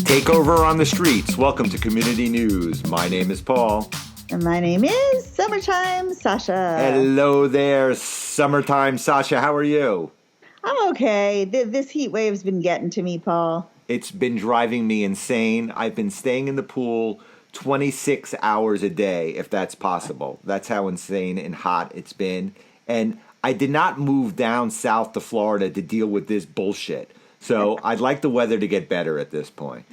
Takeover on the streets. Welcome to Community News. My name is Paul. And my name is Summertime Sasha. Hello there, Summertime Sasha. How are you? I'm okay. This heat wave's been getting to me, Paul. It's been driving me insane. I've been staying in the pool 26 hours a day, if that's possible. That's how insane and hot it's been. And I did not move down south to Florida to deal with this bullshit. So I'd like the weather to get better at this point.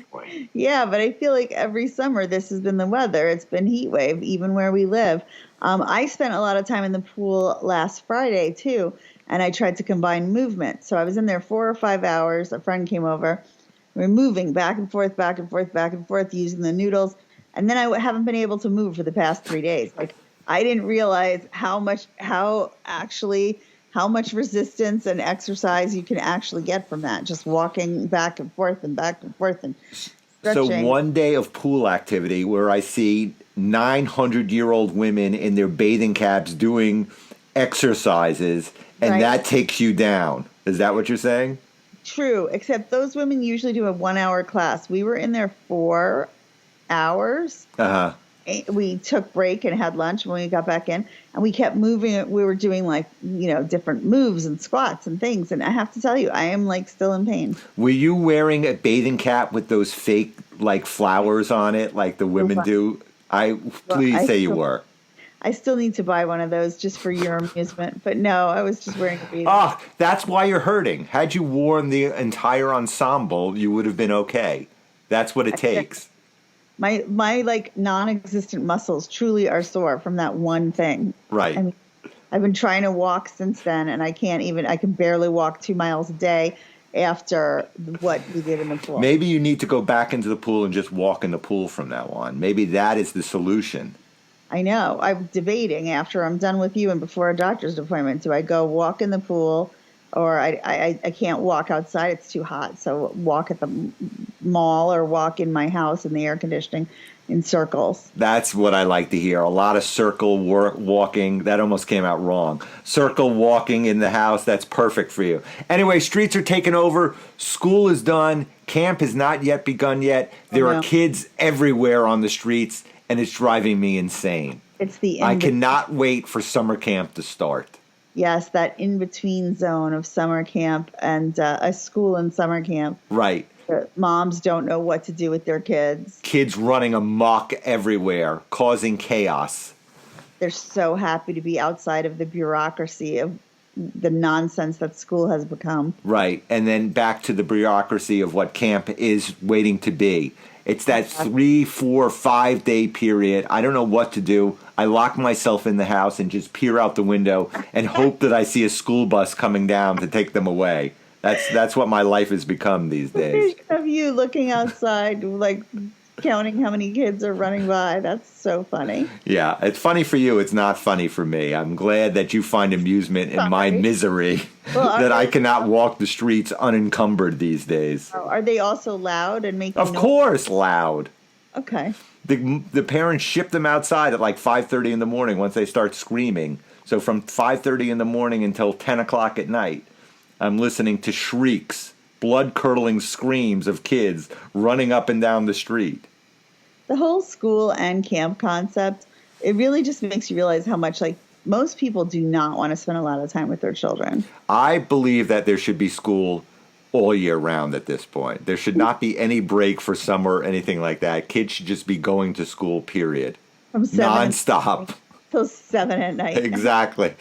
Yeah, but I feel like every summer this has been the weather. It's been heat wave, even where we live. I spent a lot of time in the pool last Friday, too, and I tried to combine movement. So I was in there 4 or 5 hours. A friend came over. We were moving back and forth, back and forth, back and forth, using the noodles. And then I haven't been able to move for the past 3 days. Like, I didn't realize how much resistance and exercise you can actually get from that, just walking back and forth and stretching. So one day of pool activity where I see 900-year-old women in their bathing caps doing exercises, and Right. that takes you down. Is that what you're saying? True, except those women usually do a 1-hour class. We were in there 4 hours. Uh-huh. We took break and had lunch when we got back in, and we kept moving. We were doing different moves and squats and things. And I have to tell you, I am still in pain. Were you wearing a bathing cap with those fake flowers on it like the women do? Please say you were. I still need to buy one of those just for your amusement. But no, I was just wearing a bathing cap. Oh, that's why you're hurting. Had you worn the entire ensemble, you would have been okay. That's what it takes. My non-existent muscles truly are sore from that one thing. Right. I mean, I've been trying to walk since then, and I can barely walk 2 miles a day after what we did in the pool. Maybe you need to go back into the pool and just walk in the pool from now on. Maybe that is the solution. I know. I'm debating after I'm done with you and before a doctor's appointment. Do I go walk in the pool? Or I can't walk outside. It's too hot. So walk at the mall or walk in my house in the air conditioning in circles. That's what I like to hear. A lot of circle walking. That almost came out wrong. Circle walking in the house. That's perfect for you. Anyway, streets are taken over. School is done. Camp has not yet begun yet. There are kids everywhere on the streets, and it's driving me insane. It's the I cannot wait for summer camp to start. Yes, that in-between zone of summer camp and a school and summer camp. Right. Moms don't know what to do with their kids. Kids running amok everywhere, causing chaos. They're so happy to be outside of the bureaucracy of the nonsense that school has become. Right. And then back to the bureaucracy of what camp is waiting to be. It's that 3, 4, 5 day period. I don't know what to do. I lock myself in the house and just peer out the window and hope that I see a school bus coming down to take them away. That's what my life has become these days. Of you looking outside, counting how many kids are running by. That's so funny. Yeah, it's funny for you. It's not funny for me. I'm glad that you find amusement in my misery that I cannot walk the streets unencumbered these days. Are they also loud and making Of course, loud. Okay. The parents ship them outside at 5:30 in the morning once they start screaming. So from 5:30 in the morning until 10 o'clock at night, I'm listening to shrieks, blood-curdling screams of kids running up and down the street. The whole school and camp concept, it really just makes you realize how much most people do not want to spend a lot of time with their children. I believe that there should be school all year round at this point. There should not be any break for summer or anything like that. Kids should just be going to school, period. From nonstop. Till 7 at night. Exactly.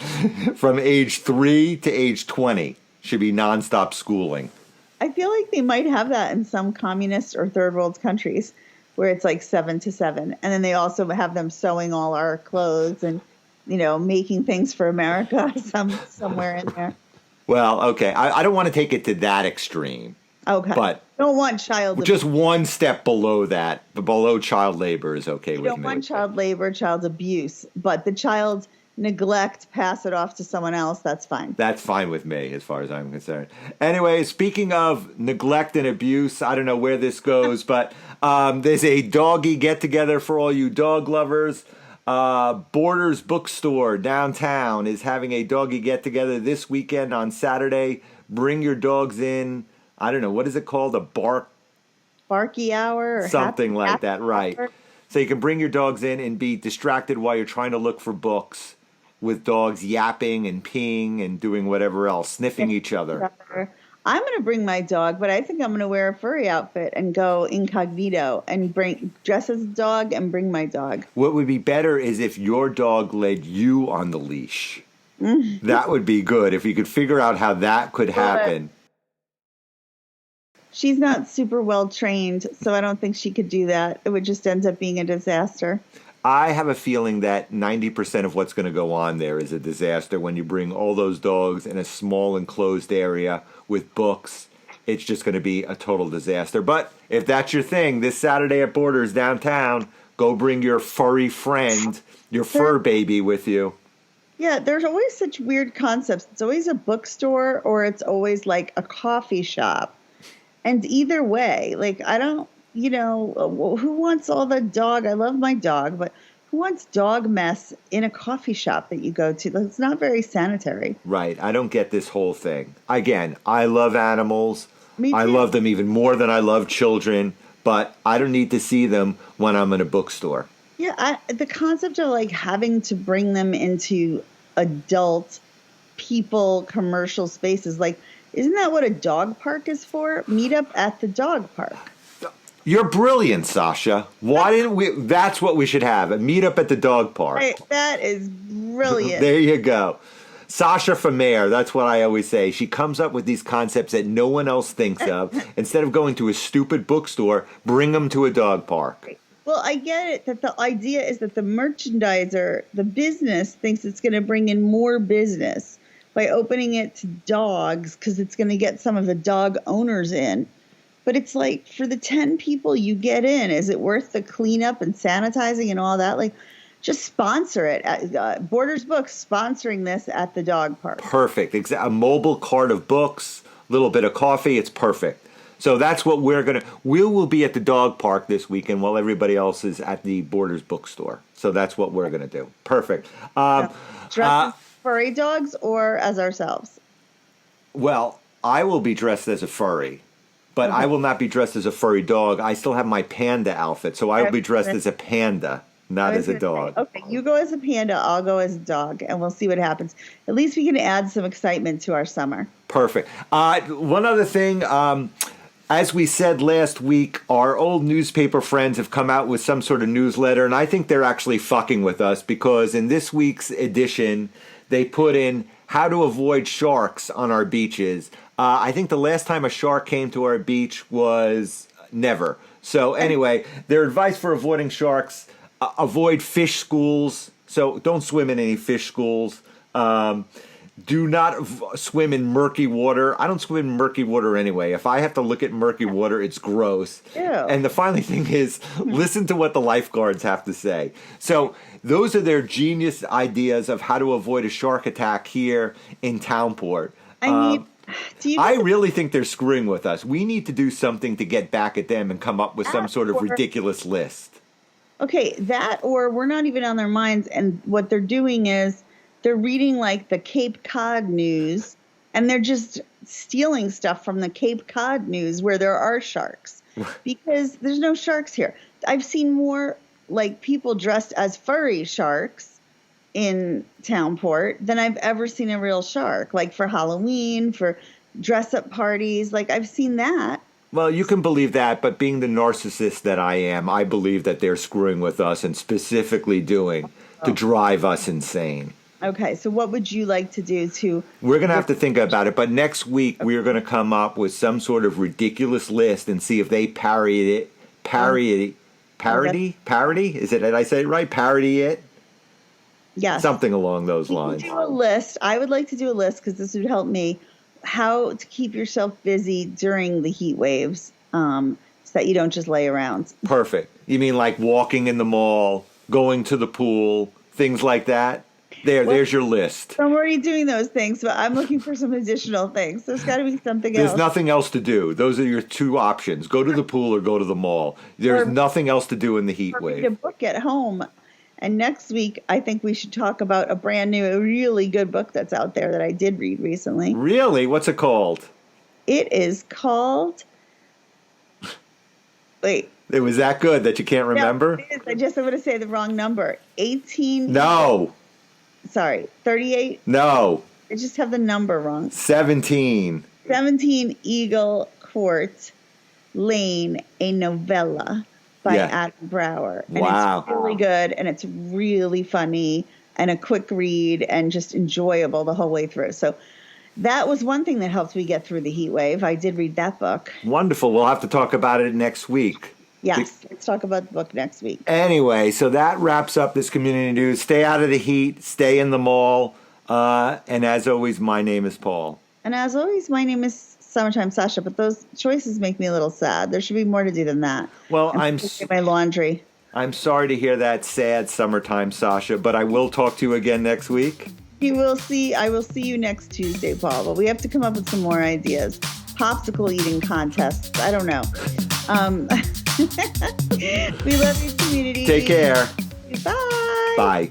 From age 3 to age 20 should be nonstop schooling. I feel like they might have that in some communist or third world countries where it's 7 to 7. And then they also have them sewing all our clothes and, making things for America somewhere in there. Well, okay. I don't want to take it to that extreme. Okay. But don't want child abuse. Just one step below that. Below child labor is okay with me. You don't want child labor, child abuse. But the child neglect, pass it off to someone else, that's fine. That's fine with me as far as I'm concerned. Anyway, speaking of neglect and abuse, I don't know where this goes, but there's a doggie get-together for all you dog lovers. Borders Bookstore downtown is having a doggy get-together this weekend on Saturday. Bring your dogs in. I don't know, what is it called? A bark Barky hour or Something like happy that, right. hour. So you can bring your dogs in and be distracted while you're trying to look for books with dogs yapping and peeing and doing whatever else, sniffing each other. I'm going to bring my dog, but I think I'm going to wear a furry outfit and go incognito and dress as a dog and bring my dog. What would be better is if your dog led you on the leash. That would be good if you could figure out how that could happen. She's not super well trained, so I don't think she could do that. It would just end up being a disaster. I have a feeling that 90% of what's going to go on there is a disaster when you bring all those dogs in a small enclosed area with books. It's just going to be a total disaster. But if that's your thing, this Saturday at Borders downtown, go bring your furry friend, your fur baby with you. Yeah, there's always such weird concepts. It's always a bookstore or it's always like a coffee shop. And either way, like, I don't, who wants all the dog? I love my dog, but who wants dog mess in a coffee shop that you go to? It's not very sanitary. Right. I don't get this whole thing. Again, I love animals. Me too. I love them even more than I love children, but I don't need to see them when I'm in a bookstore. Yeah, the concept of like having to bring them into adult people commercial spaces, like, isn't that what a dog park is for? Meet up at the dog park. You're brilliant, Sasha. Why didn't we? That's what we should have, a meetup at the dog park. Right, that is brilliant. There you go. Sasha for mayor, that's what I always say. She comes up with these concepts that no one else thinks of. Instead of going to a stupid bookstore, bring them to a dog park. Well, I get it that the idea is that the merchandiser, the business, thinks it's going to bring in more business by opening it to dogs because it's going to get some of the dog owners in. But it's like, for the 10 people you get in, is it worth the cleanup and sanitizing and all that? Like, just sponsor it. Borders Books sponsoring this at the dog park. Perfect. A mobile cart of books, a little bit of coffee. It's perfect. So that's what we're going to... We will be at the dog park this weekend while everybody else is at the Borders bookstore. So that's what we're going to do. Perfect. Dress as furry dogs or as ourselves? Well, I will be dressed as a furry. But I will not be dressed as a furry dog. I still have my panda outfit, so I will be dressed as a panda, not as a dog. Okay, you go as a panda, I'll go as a dog, and we'll see what happens. At least we can add some excitement to our summer. Perfect. One other thing, as we said last week, our old newspaper friends have come out with some sort of newsletter, and I think they're actually fucking with us because in this week's edition, they put in how to avoid sharks on our beaches. I think the last time a shark came to our beach was never. So anyway, their advice for avoiding sharks, avoid fish schools. So don't swim in any fish schools. Do not swim in murky water. I don't swim in murky water anyway. If I have to look at murky water, it's gross. Ew. And the final thing is, listen to what the lifeguards have to say. So those are their genius ideas of how to avoid a shark attack here in Townport. I really think they're screwing with us. We need to do something to get back at them and come up with some sort of ridiculous list. Okay, that or we're not even on their minds, and what they're doing is they're reading like the Cape Cod news, and they're just stealing stuff from the Cape Cod news where there are sharks because there's no sharks here. I've seen more like people dressed as furry sharks in Townport than I've ever seen a real shark, like for Halloween, for dress-up parties. Like, I've seen that. Well, you can believe that, but being the narcissist that I am, I believe that they're screwing with us and specifically doing to drive us insane. Okay, so what would you like to do to... We're going to have to think about it, but next week we're going to come up with some sort of ridiculous list and see if they parody it. Parody? Is it, did I say it right? Parody it? Yes. Something along those lines. Do a list. I would like to do a list because this would help me how to keep yourself busy during the heat waves so that you don't just lay around. Perfect. You mean like walking in the mall, going to the pool, things like that? There's your list. I'm already doing those things, but I'm looking for some additional things. There's got to be something else. There's nothing else to do. Those are your two options. Go to the pool or go to the mall. There's nothing else to do in the heat wave. Read a book at home. And next week, I think we should talk about a brand new, a really good book that's out there that I did read recently. Really? What's it called? It is called Wait. It was that good that you can't remember? No, it is. I just want to say the wrong number. 18. No. Sorry, 38. No. I just have the number wrong. 17. 17 Eagle Court Lane, a novella by Adam Brower. And wow. It's really good, and it's really funny, and a quick read, and just enjoyable the whole way through. So that was one thing that helped me get through the heat wave. I did read that book. Wonderful. We'll have to talk about it next week. Yes, let's talk about the book next week. Anyway, so that wraps up this community news. Stay out of the heat. Stay in the mall. And as always, my name is Paul. And as always, my name is Summertime Sasha. But those choices make me a little sad. There should be more to do than that. Well, my laundry. I'm sorry to hear that sad Summertime Sasha, but I will talk to you again next week. I will see you next Tuesday, Paul. But we have to come up with some more ideas. Popsicle eating contests. I don't know. We love you, community. Take care. Bye. Bye.